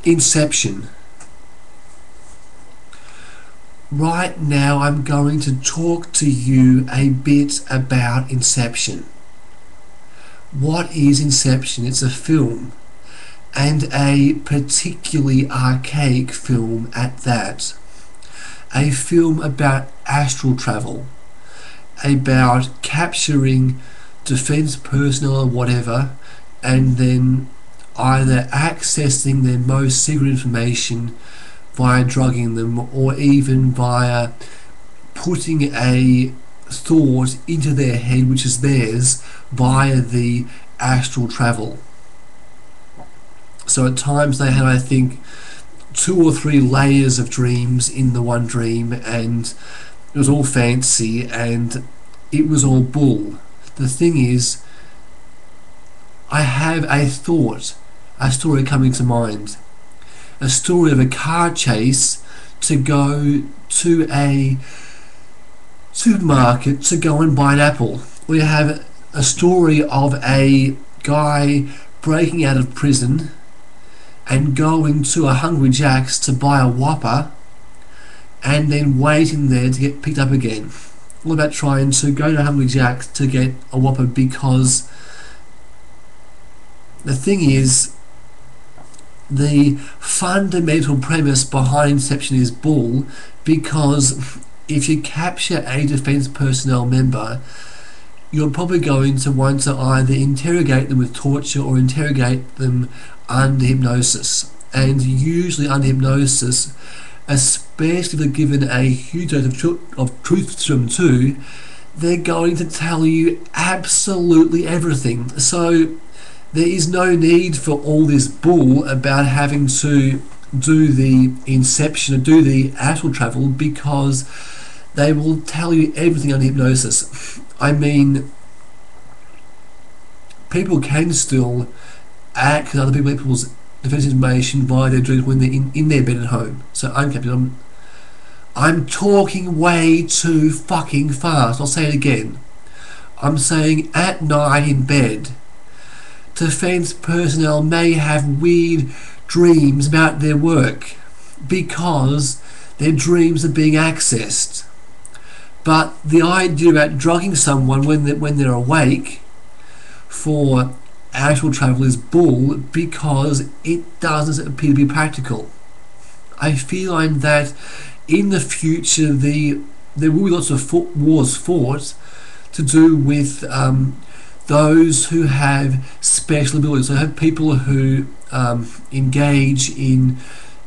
Inception. Right now I'm going to talk to you a bit about Inception. What is Inception? It's a film, and a particularly archaic film at that. A film about astral travel, about capturing defense personnel or whatever, and then either accessing their most secret information via drugging them, or even via putting a thought into their head which is theirs via the astral travel. So at times they had, I think, 2 or 3 layers of dreams in the one dream, and it was all fancy and it was all bull. The thing is, I have a thought, a story coming to mind. A story of a car chase to go to a supermarket to go and buy an apple. We have a story of a guy breaking out of prison and going to a Hungry Jack's to buy a Whopper and then waiting there to get picked up again. All about trying to go to Hungry Jack's to get a Whopper, because the thing is, the fundamental premise behind Inception is bull, because if you capture a defense personnel member, you're probably going to want to either interrogate them with torture or interrogate them under hypnosis. And usually under hypnosis, especially if they're given a huge dose of truth to them too, they're going to tell you absolutely everything. So there is no need for all this bull about having to do the inception or do the astral travel, because they will tell you everything under hypnosis. I mean, people can still act on other people's defense information via their dreams when they're in their bed at home. So I'm talking way too fucking fast. I'll say it again. I'm saying at night in bed, defense personnel may have weird dreams about their work because their dreams are being accessed. But the idea about drugging someone when they're awake for actual travel is bull, because it doesn't appear to be practical. I feel like that in the future there will be lots of wars fought to do with those who have special abilities. So have people who engage in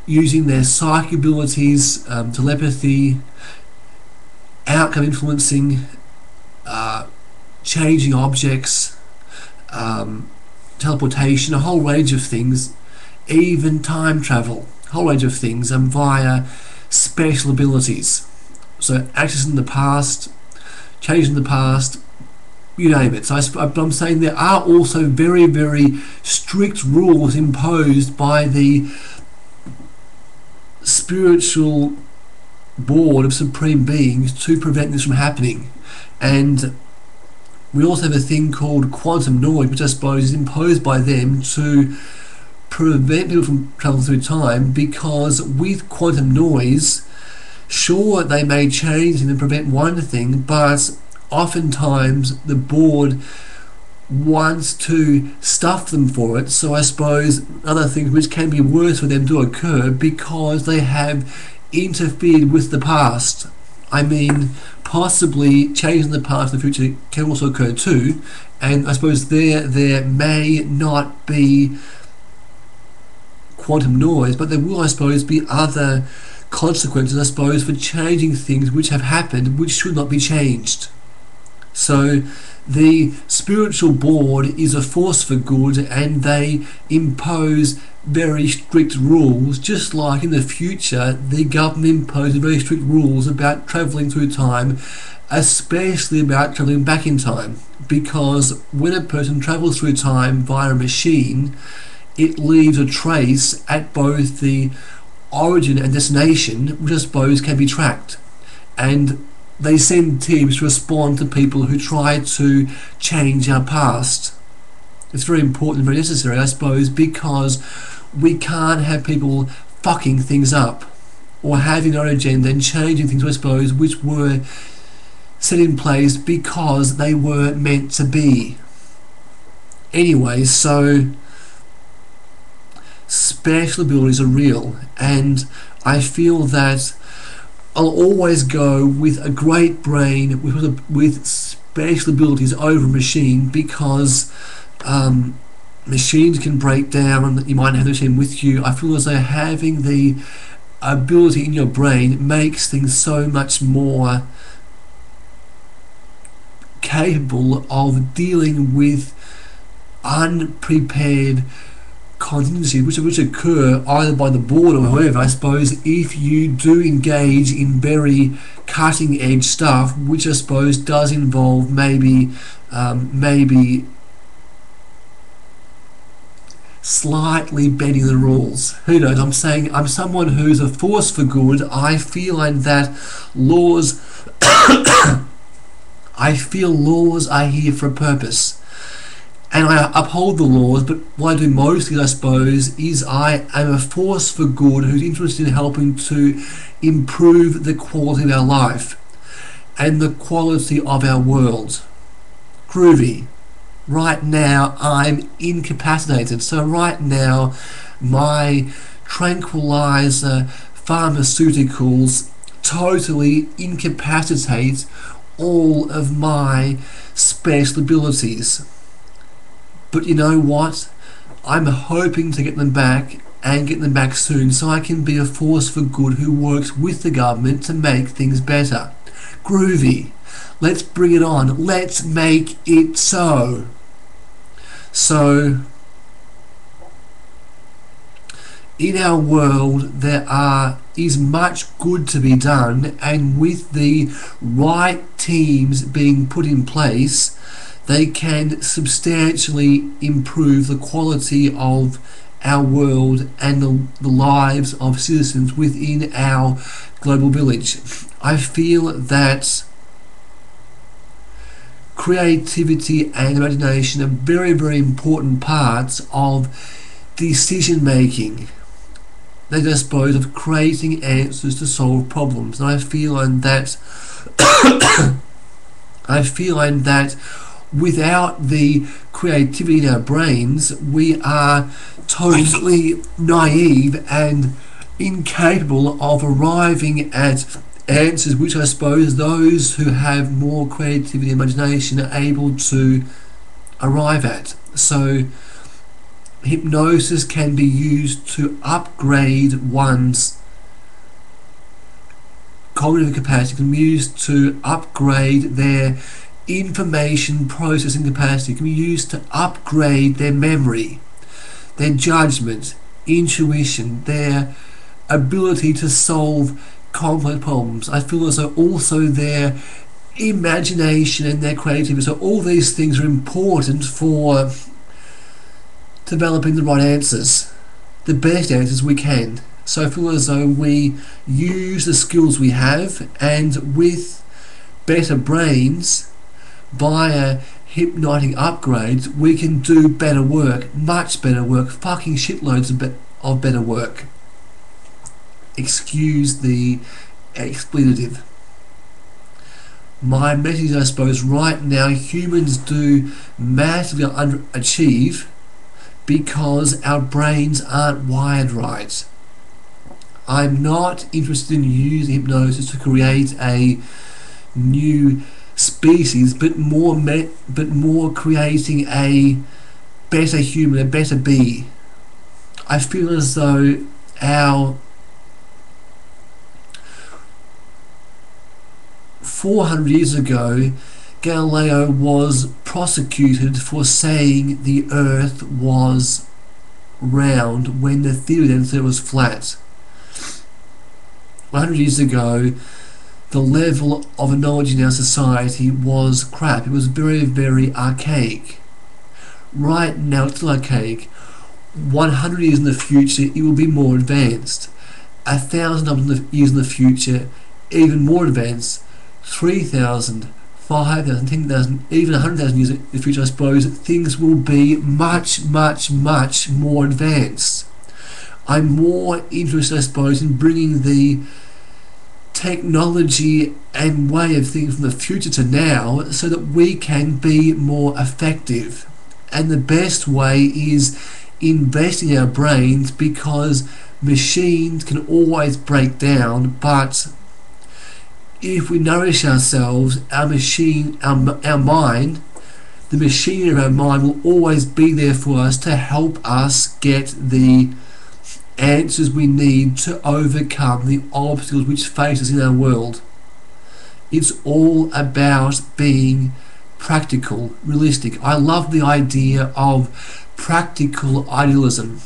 using their psychic abilities, telepathy, outcome influencing, changing objects, teleportation, a whole range of things, even time travel, a whole range of things, via special abilities. So accessing the past, changing the past, you name it. So I'm saying there are also very, very strict rules imposed by the spiritual board of supreme beings to prevent this from happening. And we also have a thing called quantum noise, which I suppose is imposed by them to prevent people from traveling through time, because with quantum noise, sure, they may change and prevent one thing, but oftentimes the board wants to stuff them for it. So I suppose other things which can be worse for them do occur because they have interfered with the past. I mean, possibly changing the past in the future can also occur too, and I suppose there may not be quantum noise, but there will, I suppose, be other consequences, I suppose, for changing things which have happened which should not be changed. So the spiritual board is a force for good, and they impose very strict rules, just like in the future the government imposes very strict rules about travelling through time, especially about travelling back in time, because when a person travels through time via a machine, it leaves a trace at both the origin and destination, which I suppose can be tracked, and they send teams to respond to people who try to change our past. It's very important and very necessary, I suppose, because we can't have people fucking things up or having their own agenda and changing things, I suppose, which were set in place because they were meant to be. Anyway, so special abilities are real, and I feel that I'll always go with a great brain with special abilities over a machine, because machines can break down and you might have the machine with you. I feel as though having the ability in your brain makes things so much more capable of dealing with unprepared contingencies which occur either by the board or whoever. I suppose if you do engage in very cutting edge stuff, which I suppose does involve maybe slightly bending the rules. Who knows? I'm saying I'm someone who's a force for good. I feel like that laws I feel laws are here for a purpose, and I uphold the laws, but what I do mostly, I suppose, is I am a force for good who's interested in helping to improve the quality of our life and the quality of our world. Groovy. Right now I'm incapacitated, so right now my tranquilizer pharmaceuticals totally incapacitate all of my special abilities. But you know what? I'm hoping to get them back, and get them back soon, so I can be a force for good who works with the government to make things better. Groovy. Let's bring it on. Let's make it so. So, in our world there is much good to be done, and with the right teams being put in place, they can substantially improve the quality of our world and the lives of citizens within our global village. I feel that creativity and imagination are very, very important parts of decision making. They, I suppose, of creating answers to solve problems. And I feel like that without the creativity in our brains, we are totally naive and incapable of arriving at answers which I suppose those who have more creativity and imagination are able to arrive at. So hypnosis can be used to upgrade one's cognitive capacity, can be used to upgrade their information processing capacity, can be used to upgrade their memory, their judgment, intuition, their ability to solve complex problems. I feel as though also their imagination and their creativity, so all these things are important for developing the right answers, the best answers we can. So I feel as though we use the skills we have, and with better brains, via hypnotic upgrades, we can do better work, much better work, fucking shitloads of better work. Excuse the expletive. My message, I suppose, right now, humans do massively underachieve because our brains aren't wired right. I'm not interested in using hypnosis to create a new species, but more creating a better human, a better bee. I feel as though our 400 years ago, Galileo was prosecuted for saying the Earth was round when the theory then said it was flat. 100 years ago, the level of knowledge in our society was crap. It was very, very archaic. Right now it's still archaic. 100 years in the future it will be more advanced. 1,000 years in the future even more advanced. 3,000, 5,000, 10,000, even 100,000 years in the future, I suppose things will be much, much, much more advanced. I'm more interested, I suppose, in bringing the technology and way of thinking from the future to now so that we can be more effective. And the best way is investing in our brains, because machines can always break down, but if we nourish ourselves, our mind, the machinery of our mind will always be there for us to help us get the answers we need to overcome the obstacles which face us in our world. It's all about being practical, realistic. I love the idea of practical idealism,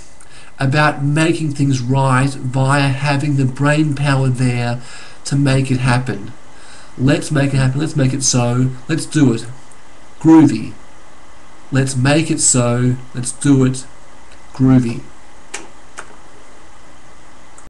about making things right via having the brain power there to make it happen. Let's make it happen, let's make it so, let's do it. Groovy. Let's make it so, let's do it. Groovy.